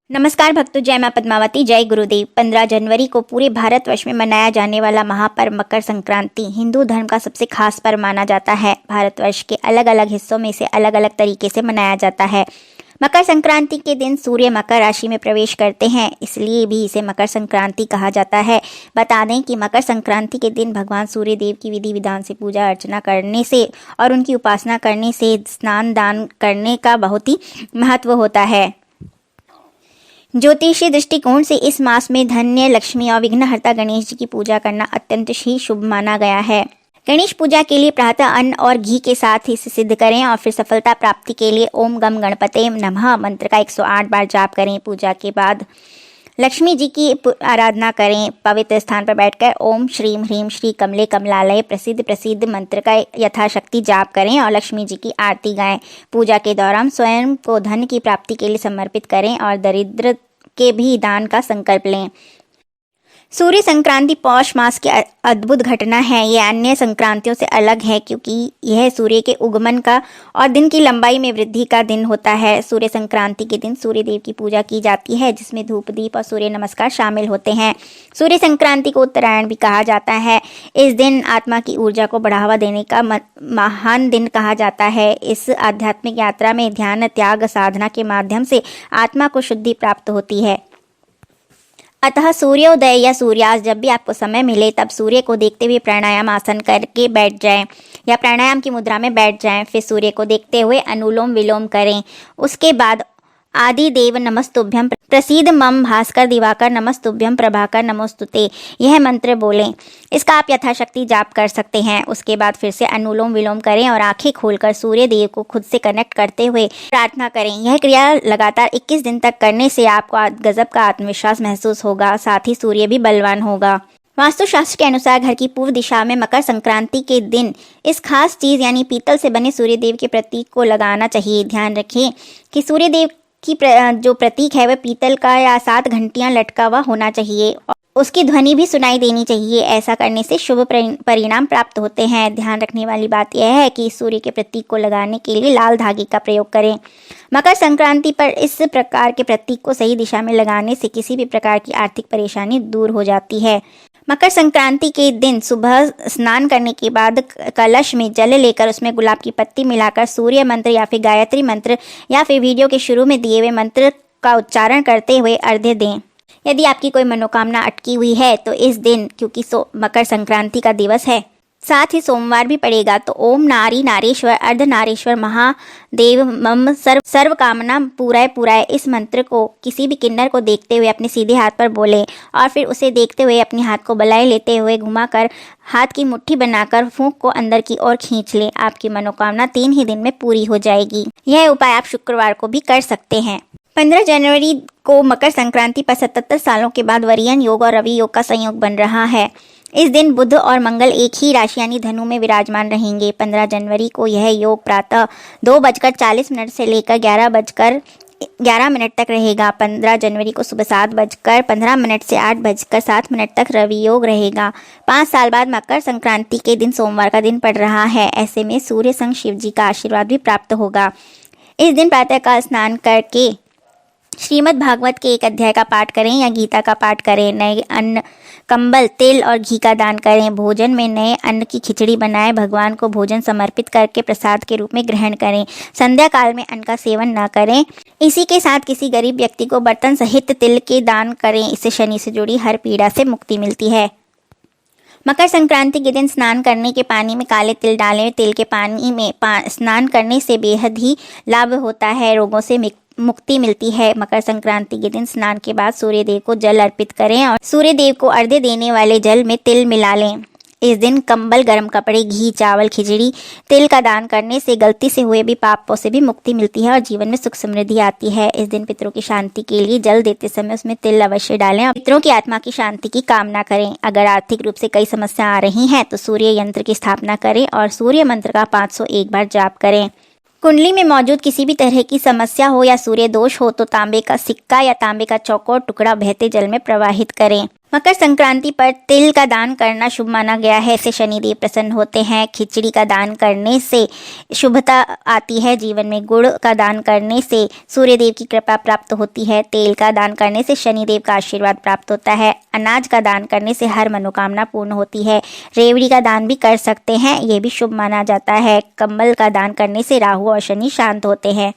नमस्कार भक्तों, जय मां पद्मावती, जय गुरुदेव। 15 जनवरी को पूरे भारतवर्ष में मनाया जाने वाला महापर्व मकर संक्रांति हिंदू धर्म का सबसे खास पर्व माना जाता है। भारतवर्ष के अलग अलग हिस्सों में इसे अलग अलग तरीके से मनाया जाता है। मकर संक्रांति के दिन सूर्य मकर राशि में प्रवेश करते हैं, इसलिए भी इसे मकर संक्रांति कहा जाता है। बता दें कि मकर संक्रांति के दिन भगवान सूर्य देव की विधि विधान से पूजा अर्चना करने से और उनकी उपासना करने से स्नान दान करने का बहुत ही महत्व होता है। ज्योतिषीय दृष्टिकोण से इस मास में धन्य, लक्ष्मी और विघ्नहर्ता गणेश जी की पूजा करना अत्यंत ही शुभ माना गया है। गणेश पूजा के लिए प्रातः अन्न और घी के साथ ही इसे सिद्ध करें और फिर सफलता प्राप्ति के लिए ओम गम गणपते नमः मंत्र का 108 बार जाप करें। पूजा के बाद लक्ष्मी जी की आराधना करें। पवित्र स्थान पर बैठकर ओम श्रीम ह्रीम श्री कमले कमलालय प्रसिद्ध मंत्र का यथाशक्ति जाप करें और लक्ष्मी जी की आरती गाएं। पूजा के दौरान स्वयं को धन की प्राप्ति के लिए समर्पित करें और दरिद्र के भी दान का संकल्प लें। सूर्य संक्रांति पौष मास की अद्भुत घटना है। यह अन्य संक्रांतियों से अलग है क्योंकि यह सूर्य के उगमन का और दिन की लंबाई में वृद्धि का दिन होता है। सूर्य संक्रांति के दिन सूर्य देव की पूजा की जाती है, जिसमें धूप दीप और सूर्य नमस्कार शामिल होते हैं। सूर्य संक्रांति को उत्तरायण भी कहा जाता है। इस दिन आत्मा की ऊर्जा को बढ़ावा देने का महान दिन कहा जाता है। इस आध्यात्मिक यात्रा में ध्यान, त्याग, साधना के माध्यम से आत्मा को शुद्धि प्राप्त होती है। अतः सूर्योदय या सूर्यास्त जब भी आपको समय मिले तब सूर्य को देखते हुए प्राणायाम आसन करके बैठ जाएं या प्राणायाम की मुद्रा में बैठ जाएं। फिर सूर्य को देखते हुए अनुलोम विलोम करें। उसके बाद आदि देव नमस्तुभ्यं प्रसीद मम भास्कर दिवाकर नमस्तुभ्यं प्रभाकर नमोस्तुते यह मंत्र बोलें। इसका आप यथाशक्ति जाप कर सकते हैं। उसके बाद फिर से अनुलोम विलोम करें और आंखें खोलकर सूर्य देव को खुद से कनेक्ट करते हुए प्रार्थना करें। यह क्रिया लगातार 21 दिन तक करने से आपको गजब का आत्मविश्वास महसूस होगा, साथ ही सूर्य भी बलवान होगा। वास्तुशास्त्र के अनुसार घर की पूर्व दिशा में मकर संक्रांति के दिन इस खास चीज यानी पीतल से बने सूर्यदेव के प्रतीक को लगाना चाहिए। ध्यान रखें कि सूर्यदेव की जो प्रतीक है वह पीतल का या 7 घंटियां लटका हुआ होना चाहिए। उसकी ध्वनि भी सुनाई देनी चाहिए। ऐसा करने से शुभ परिणाम प्राप्त होते हैं। ध्यान रखने वाली बात यह है कि सूर्य के प्रतीक को लगाने के लिए लाल धागे का प्रयोग करें। मकर संक्रांति पर इस प्रकार के प्रतीक को सही दिशा में लगाने से किसी भी प्रकार की आर्थिक परेशानी दूर हो जाती है। मकर संक्रांति के दिन सुबह स्नान करने के बाद कलश में जल लेकर उसमें गुलाब की पत्ती मिलाकर सूर्य मंत्र या फिर गायत्री मंत्र या फिर वीडियो के शुरू में दिए हुए मंत्र का उच्चारण करते हुए अर्घ्य दें। यदि आपकी कोई मनोकामना अटकी हुई है तो इस दिन, क्योंकि मकर संक्रांति का दिवस है, साथ ही सोमवार भी पड़ेगा, तो ओम नारी नारेश्वर अर्धनारेश्वर महादेव मम सर्व कामना पूराय इस मंत्र को किसी भी किन्नर को देखते हुए अपने सीधे हाथ पर बोले और फिर उसे देखते हुए अपने हाथ को बलाए लेते हुए घुमाकर हाथ की मुट्ठी बनाकर फूंक को अंदर की ओर खींच लें। आपकी मनोकामना 3 ही दिन में पूरी हो जाएगी। यह उपाय आप शुक्रवार को भी कर सकते हैं। 15 जनवरी को मकर संक्रांति पर 77 सालों के बाद वरियन योग और रवि योग का संयोग बन रहा है। इस दिन बुध और मंगल एक ही राशि यानी धनु में विराजमान रहेंगे। 15 जनवरी को यह योग प्रातः 2:40 से लेकर 11:11 तक रहेगा। 15 जनवरी को सुबह 7:15 से 8:07 तक रवि योग रहेगा। 5 साल बाद मकर संक्रांति के दिन सोमवार का दिन पड़ रहा है। ऐसे में सूर्य संग शिव जी का आशीर्वाद भी प्राप्त होगा। इस दिन प्रातःकाल स्नान करके श्रीमद् भागवत के एक अध्याय का पाठ करें या गीता का पाठ करें। नए अन्न, कंबल, तेल और घी का दान करें। भोजन में नए अन्न की खिचड़ी बनाएं। भगवान को भोजन समर्पित करके प्रसाद के रूप में ग्रहण करें। संध्या काल में अन्न का सेवन न करें। इसी के साथ किसी गरीब व्यक्ति को बर्तन सहित तिल के दान करें। इससे शनि से जुड़ी हर पीड़ा से मुक्ति मिलती है। मकर संक्रांति के दिन स्नान करने के पानी में काले तिल डालें। तिल के पानी में स्नान करने से बेहद ही लाभ होता है, रोगों से मुक्ति मिलती है। मकर संक्रांति के दिन स्नान के बाद सूर्य देव को जल अर्पित करें और सूर्य देव को अर्घ्य देने वाले जल में तिल मिला लें। इस दिन कंबल, गर्म कपड़े, घी, चावल, खिचड़ी, तिल का दान करने से गलती से हुए भी पापों से भी मुक्ति मिलती है और जीवन में सुख समृद्धि आती है। इस दिन पितरों की शांति के लिए जल देते समय उसमें तिल अवश्य डालें और पितरों की आत्मा की शांति की कामना करें। अगर आर्थिक रूप से कई समस्या आ रही हैं तो सूर्य यंत्र की स्थापना करें और सूर्य मंत्र का 501 बार जाप करें। कुंडली में मौजूद किसी भी तरह की समस्या हो या सूर्य दोष हो तो तांबे का सिक्का या तांबे का चौकोर टुकड़ा बहते जल में प्रवाहित करें। मकर संक्रांति पर तिल का दान करना शुभ माना गया है, इससे शनिदेव प्रसन्न होते हैं। खिचड़ी का दान करने से शुभता आती है। जीवन में गुड़ का दान करने से सूर्यदेव की कृपा प्राप्त होती है। तेल का दान करने से शनिदेव का आशीर्वाद प्राप्त होता है। अनाज का दान करने से हर मनोकामना पूर्ण होती है। रेवड़ी का दान भी कर सकते हैं, ये भी शुभ माना जाता है। कम्बल का दान करने से राहु और शनि शांत होते हैं।